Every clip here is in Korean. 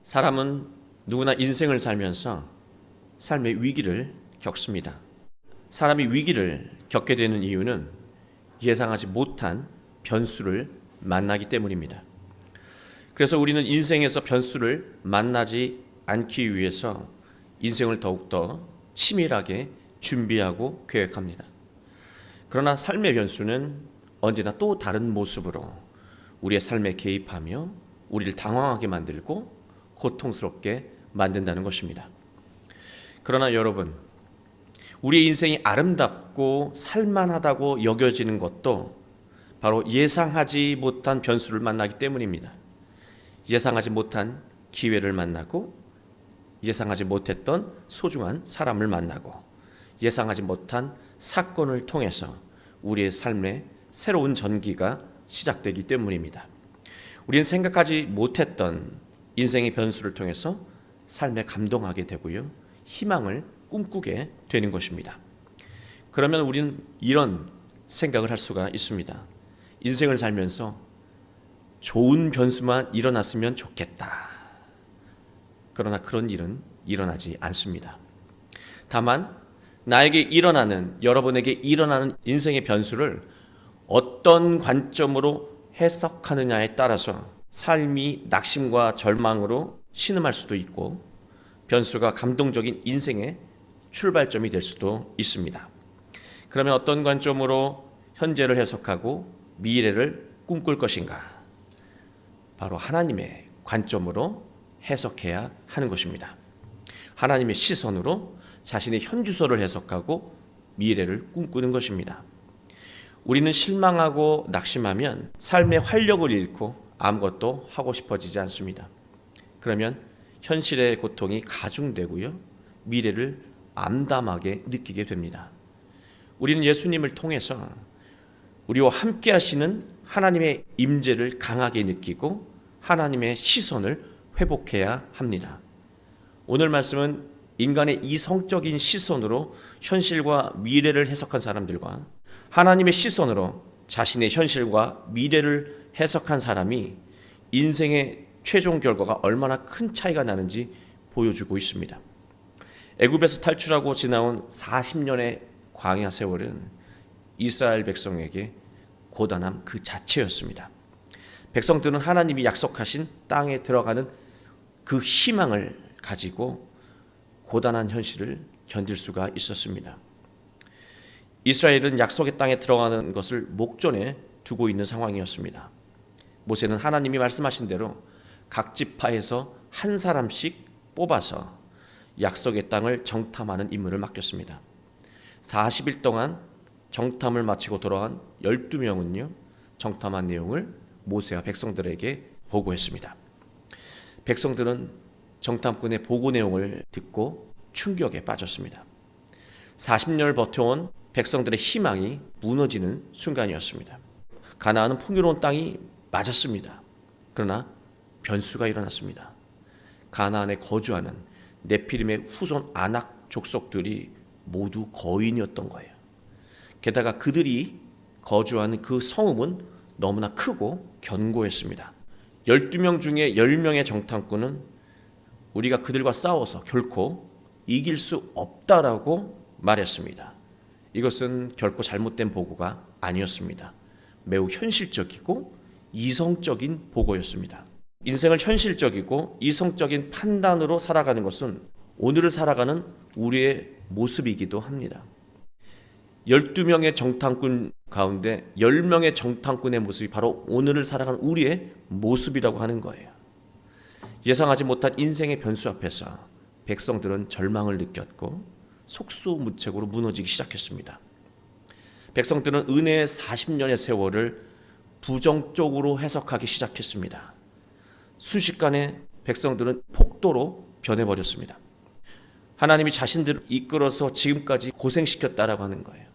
사람은 누구나 인생을 살면서 삶의 위기를 겪습니다. 사람이 위기를 겪게 되는 이유는 예상하지 못한 변수를 만나기 때문입니다. 그래서 우리는 인생에서 변수를 만나지 않기 위해서 인생을 더욱더 치밀하게 준비하고 계획합니다. 그러나 삶의 변수는 언제나 또 다른 모습으로 우리의 삶에 개입하며 우리를 당황하게 만들고 고통스럽게 만든다는 것입니다. 그러나 여러분, 우리의 인생이 아름답고 살만하다고 여겨지는 것도 바로 예상하지 못한 변수를 만나기 때문입니다. 예상하지 못한 기회를 만나고, 예상하지 못했던 소중한 사람을 만나고, 예상하지 못한 사건을 통해서 우리의 삶에 새로운 전기가 시작되기 때문입니다. 우리는 생각하지 못했던 인생의 변수를 통해서 삶에 감동하게 되고요, 희망을 꿈꾸게 되는 것입니다. 그러면 우리는 이런 생각을 할 수가 있습니다. 인생을 살면서 좋은 변수만 일어났으면 좋겠다. 그러나 그런 일은 일어나지 않습니다. 다만 나에게 일어나는, 여러분에게 일어나는 인생의 변수를 어떤 관점으로 해석하느냐에 따라서 삶이 낙심과 절망으로 신음할 수도 있고, 변수가 감동적인 인생의 출발점이 될 수도 있습니다. 그러면 어떤 관점으로 현재를 해석하고 미래를 꿈꿀 것인가? 바로 하나님의 관점으로 해석해야 하는 것입니다. 하나님의 시선으로 자신의 현주소를 해석하고 미래를 꿈꾸는 것입니다. 우리는 실망하고 낙심하면 삶의 활력을 잃고 아무것도 하고 싶어지지 않습니다. 그러면 현실의 고통이 가중되고요, 미래를 암담하게 느끼게 됩니다. 우리는 예수님을 통해서 우리와 함께 하시는 하나님의 임재를 강하게 느끼고 하나님의 시선을 회복해야 합니다. 오늘 말씀은 인간의 이성적인 시선으로 현실과 미래를 해석한 사람들과 하나님의 시선으로 자신의 현실과 미래를 해석한 사람이 인생의 최종 결과가 얼마나 큰 차이가 나는지 보여주고 있습니다. 애굽에서 탈출하고 지나온 40년의 광야 세월은 이스라엘 백성에게 고단함 그 자체였습니다. 백성들은 하나님이 약속하신 땅에 들어가는 그 희망을 가지고 고단한 현실을 견딜 수가 있었습니다. 이스라엘은 약속의 땅에 들어가는 것을 목전에 두고 있는 상황이었습니다. 모세는 하나님이 말씀하신 대로 각 지파에서 한 사람씩 뽑아서 약속의 땅을 정탐하는 임무를 맡겼습니다. 40일 동안 정탐을 마치고 돌아온 12명은요, 정탐한 내용을 모세와 백성들에게 보고했습니다. 백성들은 정탐꾼의 보고 내용을 듣고 충격에 빠졌습니다. 40년을 버텨온 백성들의 희망이 무너지는 순간이었습니다. 가나안은 풍요로운 땅이 맞았습니다. 그러나 변수가 일어났습니다. 가나안에 거주하는 네피림의 후손 아낙 족속들이 모두 거인이었던 거예요. 게다가 그들이 거주하는 그 성읍은 너무나 크고 견고했습니다. 12명 중에 10명의 정탐꾼은 우리가 그들과 싸워서 결코 이길 수 없다라고 말했습니다. 이것은 결코 잘못된 보고가 아니었습니다. 매우 현실적이고 이성적인 보고였습니다. 인생을 현실적이고 이성적인 판단으로 살아가는 것은 오늘을 살아가는 우리의 모습이기도 합니다. 12명의 정탐꾼 가운데 10명의 정탐꾼의 모습이 바로 오늘을 살아가는 우리의 모습이라고 하는 거예요. 예상하지 못한 인생의 변수 앞에서 백성들은 절망을 느꼈고 속수무책으로 무너지기 시작했습니다. 백성들은 은혜의 40년의 세월을 부정적으로 해석하기 시작했습니다. 순식간에 백성들은 폭도로 변해버렸습니다. 하나님이 자신들을 이끌어서 지금까지 고생시켰다라고 하는 거예요.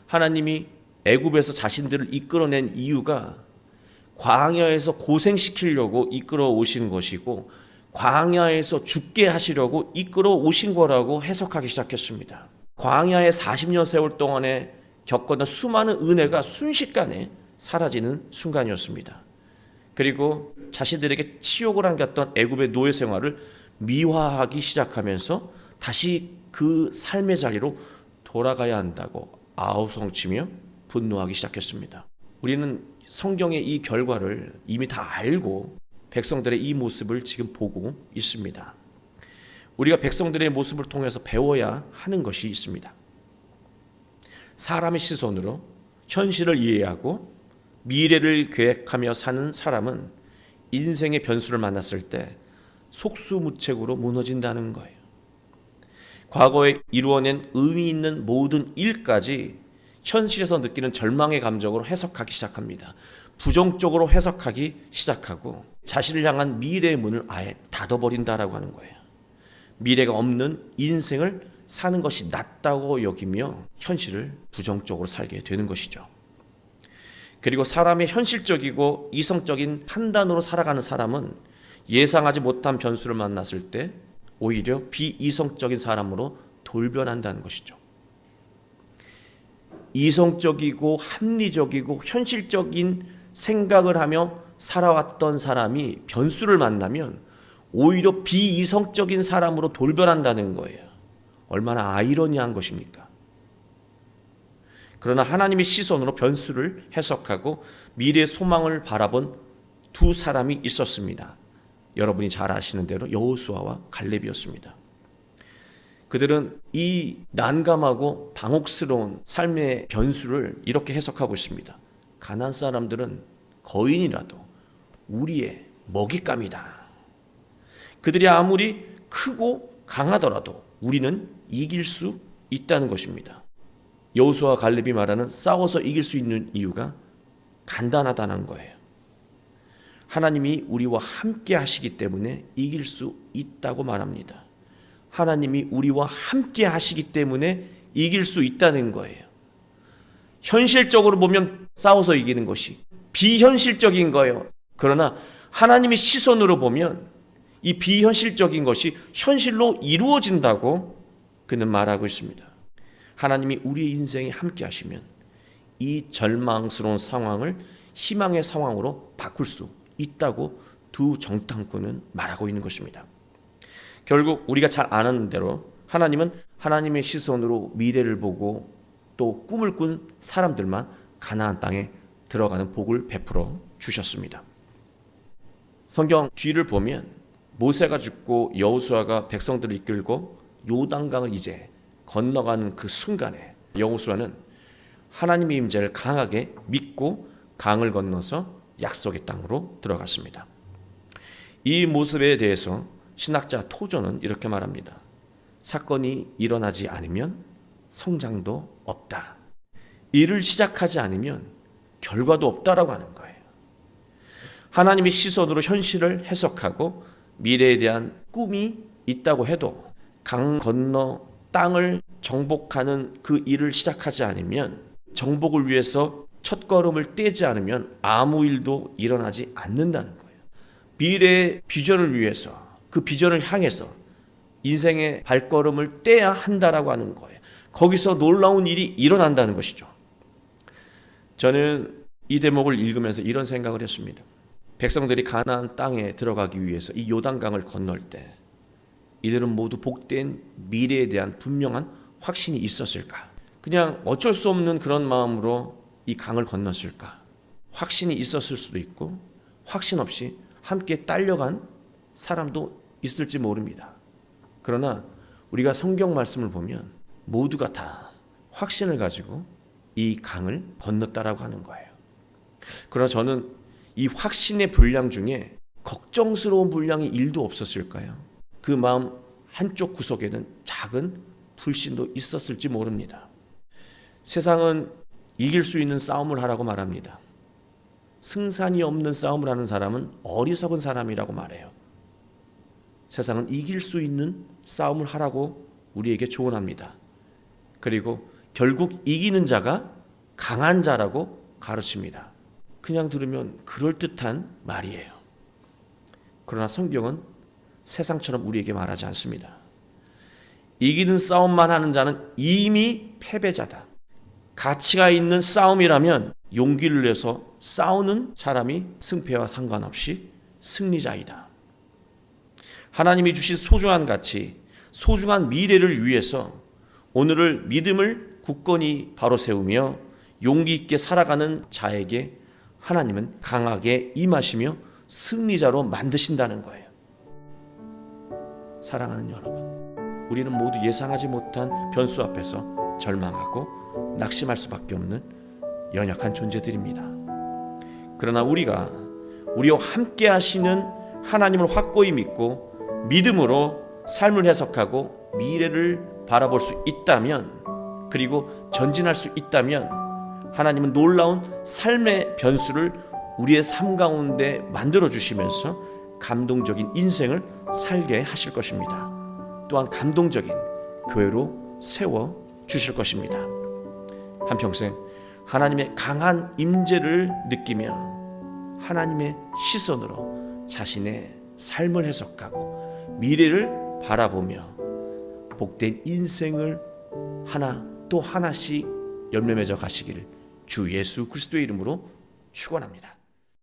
하나님이 애굽에서 자신들을 이끌어낸 이유가 광야에서 고생시키려고 이끌어 오신 것이고 광야에서 죽게 하시려고 이끌어 오신 거라고 해석하기 시작했습니다. 광야의 40년 세월 동안에 겪었던 수많은 은혜가 순식간에 사라지는 순간이었습니다. 그리고 자신들에게 치욕을 안겼던 애굽의 노예 생활을 미화하기 시작하면서 다시 그 삶의 자리로 돌아가야 한다고 아우성치며 분노하기 시작했습니다. 우리는 성경의 이 결과를 이미 다 알고 백성들의 이 모습을 지금 보고 있습니다. 우리가 백성들의 모습을 통해서 배워야 하는 것이 있습니다. 사람의 시선으로 현실을 이해하고 미래를 계획하며 사는 사람은 인생의 변수를 만났을 때 속수무책으로 무너진다는 거예요. 과거에 이루어낸 의미 있는 모든 일까지 현실에서 느끼는 절망의 감정으로 해석하기 시작합니다. 부정적으로 해석하기 시작하고 자신을 향한 미래의 문을 아예 닫아버린다라고 하는 거예요. 미래가 없는 인생을 사는 것이 낫다고 여기며 현실을 부정적으로 살게 되는 것이죠. 그리고 사람의 현실적이고 이성적인 판단으로 살아가는 사람은 예상하지 못한 변수를 만났을 때 오히려 비이성적인 사람으로 돌변한다는 것이죠. 이성적이고 합리적이고 현실적인 생각을 하며 살아왔던 사람이 변수를 만나면 오히려 비이성적인 사람으로 돌변한다는 거예요. 얼마나 아이러니한 것입니까? 그러나 하나님의 시선으로 변수를 해석하고 미래의 소망을 바라본 두 사람이 있었습니다. 여러분이 잘 아시는 대로 여호수아와 갈렙이었습니다. 그들은 이 난감하고 당혹스러운 삶의 변수를 이렇게 해석하고 있습니다. 가나안 사람들은 거인이라도 우리의 먹잇감이다. 그들이 아무리 크고 강하더라도 우리는 이길 수 있다는 것입니다. 여호수아와 갈렙이 말하는 싸워서 이길 수 있는 이유가 간단하다는 거예요. 하나님이 우리와 함께 하시기 때문에 이길 수 있다고 말합니다. 하나님이 우리와 함께 하시기 때문에 이길 수 있다는 거예요. 현실적으로 보면 싸워서 이기는 것이 비현실적인 거예요. 그러나 하나님의 시선으로 보면 이 비현실적인 것이 현실로 이루어진다고 그는 말하고 있습니다. 하나님이 우리의 인생에 함께 하시면 이 절망스러운 상황을 희망의 상황으로 바꿀 수 있다고 두 정탐꾼은 말하고 있는 것입니다. 결국 우리가 잘 아는 대로 하나님은 하나님의 시선으로 미래를 보고 또 꿈을 꾼 사람들만 가나안 땅에 들어가는 복을 베풀어 주셨습니다. 성경 뒤를 보면 모세가 죽고 여호수아가 백성들을 이끌고 요단강을 이제 건너가는 그 순간에 여호수아는 하나님의 임재를 강하게 믿고 강을 건너서 약속의 땅으로 들어갔습니다. 이 모습에 대해서 신학자 토저는 이렇게 말합니다. 사건이 일어나지 않으면 성장도 없다. 일을 시작하지 않으면 결과도 없다라고 하는 거예요. 하나님의 시선으로 현실을 해석하고 미래에 대한 꿈이 있다고 해도 강 건너 땅을 정복하는 그 일을 시작하지 않으면, 정복을 위해서 첫걸음을 떼지 않으면 아무 일도 일어나지 않는다는 거예요. 미래의 비전을 위해서, 그 비전을 향해서 인생의 발걸음을 떼야 한다라고 하는 거예요. 거기서 놀라운 일이 일어난다는 것이죠. 저는 이 대목을 읽으면서 이런 생각을 했습니다. 백성들이 가나안 땅에 들어가기 위해서 이 요단강을 건널 때 이들은 모두 복된 미래에 대한 분명한 확신이 있었을까? 그냥 어쩔 수 없는 그런 마음으로 이 강을 건넜을까? 확신이 있었을 수도 있고 확신 없이 함께 딸려간 사람도 있을지 모릅니다. 그러나 우리가 성경 말씀을 보면 모두가 다 확신을 가지고 이 강을 건넜다라고 하는 거예요. 그러나 저는 이 확신의 분량 중에 걱정스러운 분량이 1도 없었을까요? 그 마음 한쪽 구석에는 작은 불신도 있었을지 모릅니다. 세상은 이길 수 있는 싸움을 하라고 말합니다. 승산이 없는 싸움을 하는 사람은 어리석은 사람이라고 말해요. 세상은 이길 수 있는 싸움을 하라고 우리에게 조언합니다. 그리고 결국 이기는 자가 강한 자라고 가르칩니다. 그냥 들으면 그럴듯한 말이에요. 그러나 성경은 세상처럼 우리에게 말하지 않습니다. 이기는 싸움만 하는 자는 이미 패배자다. 가치가 있는 싸움이라면 용기를 내서 싸우는 사람이 승패와 상관없이 승리자이다. 하나님이 주신 소중한 가치, 소중한 미래를 위해서 오늘을 믿음을 굳건히 바로 세우며 용기 있게 살아가는 자에게 하나님은 강하게 임하시며 승리자로 만드신다는 거예요. 사랑하는 여러분, 우리는 모두 예상하지 못한 변수 앞에서 절망하고 낙심할 수밖에 없는 연약한 존재들입니다. 그러나 우리가 우리와 함께 하시는 하나님을 확고히 믿고 믿음으로 삶을 해석하고 미래를 바라볼 수 있다면, 그리고 전진할 수 있다면 하나님은 놀라운 삶의 변수를 우리의 삶 가운데 만들어 주시면서 감동적인 인생을 살게 하실 것입니다. 또한 감동적인 교회로 세워 주실 것입니다. 한평생 하나님의 강한 임재를 느끼며 하나님의 시선으로 자신의 삶을 해석하고 미래를 바라보며 복된 인생을 하나 또 하나씩 열매 맺어 가시기를 주 예수 그리스도의 이름으로 축원합니다.